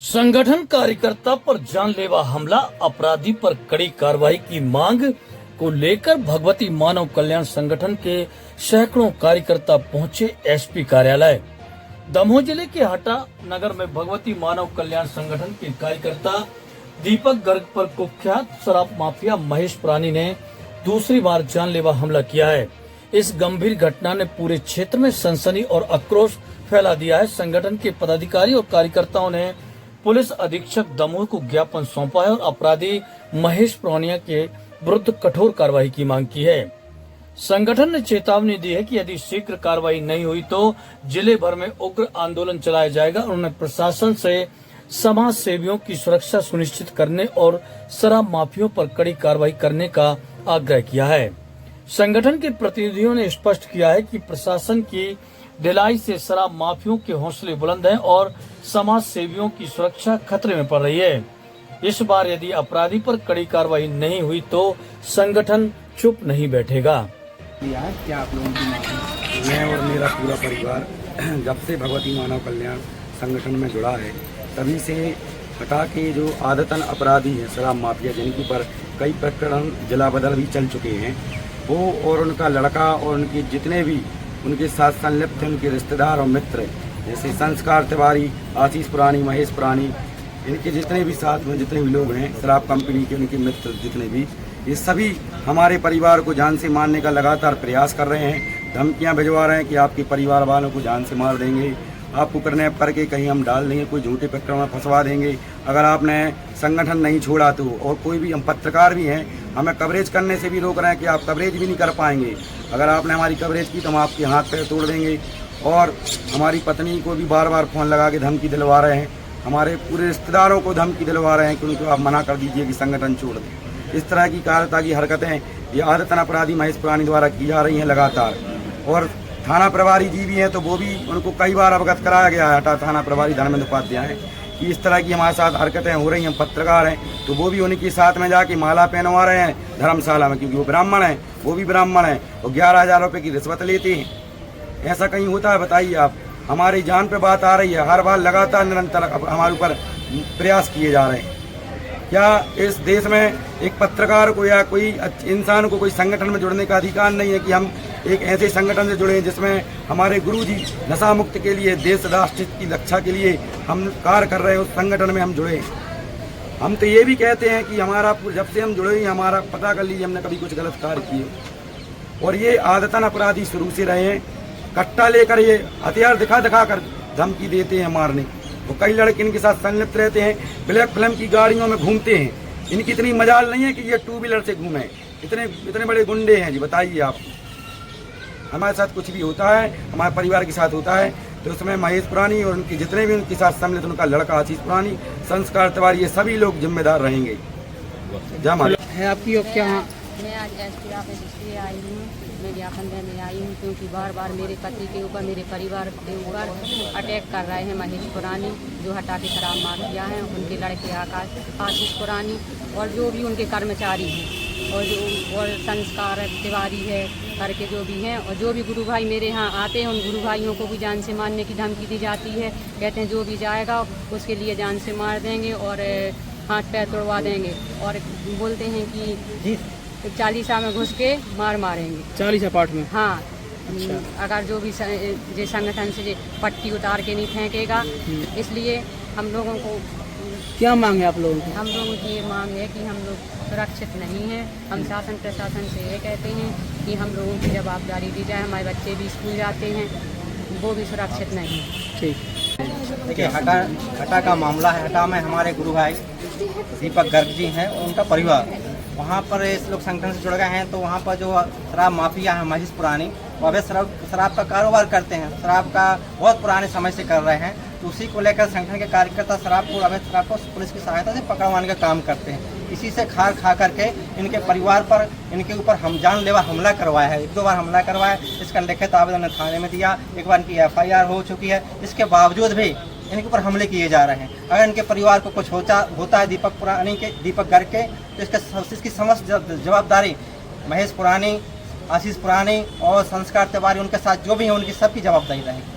संगठन कार्यकर्ता पर जानलेवा हमला, अपराधी पर कड़ी कार्रवाई की मांग को लेकर भगवती मानव कल्याण संगठन के सैकड़ों कार्यकर्ता पहुंचे एसपी कार्यालय। दमोह जिले के हटा नगर में भगवती मानव कल्याण संगठन के कार्यकर्ता दीपक गर्ग पर कुख्यात शराब माफिया महेश प्राणी ने दूसरी बार जानलेवा हमला किया है। इस गंभीर घटना ने पूरे क्षेत्र में सनसनी और आक्रोश फैला दिया है। संगठन के पदाधिकारी और कार्यकर्ताओं ने पुलिस अधीक्षक दमोह को ज्ञापन सौंपा है और अपराधी महेश प्राणिया के विरुद्ध कठोर कार्रवाई की मांग की है। संगठन ने चेतावनी दी है कि यदि शीघ्र कार्रवाई नहीं हुई तो जिले भर में उग्र आंदोलन चलाया जाएगा। उन्होंने प्रशासन से समाज सेवियों की सुरक्षा सुनिश्चित करने और शराब माफियों पर कड़ी कार्रवाई करने का आग्रह किया है। संगठन के प्रतिनिधियों ने स्पष्ट किया है कि प्रशासन की ढिलाई से शराब माफियों के हौसले बुलंद हैं और समाज सेवियों की सुरक्षा खतरे में पड़ रही है। इस बार यदि अपराधी पर कड़ी कार्रवाई नहीं हुई तो संगठन चुप नहीं बैठेगा। क्या आप लोगों की मांग है? मैं और मेरा पूरा परिवार जब से भगवती मानव कल्याण संगठन में जुड़ा है तभी से हटा के जो आदतन अपराधी है शराब माफिया जिनके ऊपर कई प्रकरण जिला बदल भी चल चुके हैं, वो और उनका लड़का और उनके जितने भी उनके साथ संलिप्त हैं उनके रिश्तेदार और मित्र जैसे संस्कार तिवारी, आशीष पुरानी, महेश प्राणी, इनके जितने भी साथ में जितने भी लोग हैं शराब कंपनी के उनके मित्र जितने भी, ये सभी हमारे परिवार को जान से मारने का लगातार प्रयास कर रहे हैं। धमकियां भिजवा रहे हैं कि आपके परिवार वालों को जान से मार देंगे, आपको किडनैप करके कहीं हम डाल देंगे, कोई झूठे प्रकरण में फंसवा देंगे अगर आपने संगठन नहीं छोड़ा तो। और कोई भी हम पत्रकार भी हैं, हमें कवरेज करने से भी रोक रहे हैं कि आप कवरेज भी नहीं कर पाएंगे, अगर आपने हमारी कवरेज की तो हम आपके हाथ पैर तोड़ देंगे। और हमारी पत्नी को भी बार बार फ़ोन लगा के धमकी दिलवा रहे हैं, हमारे पूरे रिश्तेदारों को धमकी दिलवा रहे हैं कि उनको आप मना कर दीजिए कि संगठन छोड़ दें। इस तरह की कायरता की हरकतें ये आदतन अपराधी महेश प्राणी द्वारा की जा रही हैं लगातार। और थाना प्रभारी जी भी हैं तो वो भी उनको कई बार अवगत कराया गया है, हटा थाना प्रभारी धर्मेंद्र उपाध्याय हैं कि इस तरह की हमारे साथ हरकतें हो रही हैं। हम पत्रकार हैं तो वो भी उनके साथ में जाके माला पहनवा रहे हैं धर्मशाला में, क्योंकि वो ब्राह्मण हैं, वो भी ब्राह्मण हैं और 11,000 रुपये की रिश्वत लेते हैं। ऐसा कहीं होता है? बताइए आप। हमारी जान पे बात आ रही है, हर बार लगातार निरंतर हमारे ऊपर प्रयास किए जा रहे हैं। क्या इस देश में एक पत्रकार को या कोई इंसान को कोई संगठन में जुड़ने का अधिकार नहीं है कि हम एक ऐसे संगठन से जुड़े जिसमें हमारे गुरुजी नशा मुक्त के लिए, देश राष्ट्र की रक्षा के लिए हम कार्य कर रहे हैं, उस संगठन में हम जुड़े। हम तो ये भी कहते हैं कि हमारा जब से हम जुड़े हमारा पता कर लीजिए हमने कभी कुछ गलत कार्य किए। और ये आदतन अपराधी शुरू से रहे हैं, कट्टा लेकर ये हथियार दिखा कर धमकी देते हैं मारने। वो कई लड़के इनके साथ संलिप्त रहते हैं, ब्लैक फिल्म की गाड़ियों में घूमते हैं। इनकी इतनी मजाल नहीं है कि ये 2 व्हीलर से घूमे, इतने बड़े गुंडे हैं जी। बताइए आप, हमारे साथ कुछ भी होता है, हमारे परिवार के साथ होता है तो उसमें महेश पुरानी और उनके जितने भी उनके साथ सम्मिलित, उनका लड़का आशीष पुरानी, संस्कार तिवारी, ये सभी लोग जिम्मेदार रहेंगे। है आपकी और क्या? मैं आज एसपी ऑफिस इसलिए आई हूँ, मैं ज्ञापन देने आई हूँ क्योंकि बार बार मेरे पति के ऊपर, मेरे परिवार के ऊपर अटैक कर रहे हैं महेश पुरानी, जो हटा के शराब माफिया हैं, उनके लड़के आशीष पुरानी और जो भी उनके कर्मचारी हैं और संस्कार तिवारी है करके जो भी हैं, और जो भी गुरु भाई मेरे यहाँ आते हैं उन गुरु भाइयों को भी जान से मारने की धमकी दी जाती है। कहते हैं जो भी जाएगा उसके लिए जान से मार देंगे और हाथ पैर तोड़वा देंगे और बोलते हैं कि 40 में घुस के मारेंगे 40 पार्ट में। हाँ। अच्छा। अगर जो भी संगठन से पट्टी उतार के नहीं फेंकेगा, इसलिए हम लोगों को क्या मांग है आप लोगों की? हम लोगों की ये मांग है कि हम लोग सुरक्षित नहीं हैं। हम शासन प्रशासन से ये कहते हैं कि हम लोगों की जवाबदारी दी जाए, हमारे बच्चे भी स्कूल जाते हैं, वो भी सुरक्षित नहीं। ठीक। देखिए, हटा का मामला है। हटा में हमारे गुरु भाई दीपक गर्ग जी हैं और उनका परिवार, वहाँ पर इस लोग संगठन से जुड़ गए हैं। तो वहाँ पर जो शराब माफिया है महेश पुरानी, वो अवैध शराब का कारोबार करते हैं, शराब का बहुत पुराने समय से कर रहे हैं। तो उसी को लेकर संगठन के कार्यकर्ता अवैध शराब को पुलिस की सहायता से पकड़वाने का काम करते हैं। इसी से खार खा करके इनके परिवार पर, इनके ऊपर हम जानलेवा हमला करवाया है। 1-2 बार हमला करवाया, इसका लिखित आवेदन थाने में दिया, एक बार इनकी FIR हो चुकी है। इसके बावजूद भी इनके ऊपर हमले किए जा रहे हैं। अगर इनके परिवार को कुछ होता है दीपक गर्ग के, तो इसकी समस्त जवाबदारी महेश पुरानी, आशीष पुरानी और संस्कार तिवारी, उनके साथ जो भी हैं उनकी सबकी जवाबदारी रहेगी।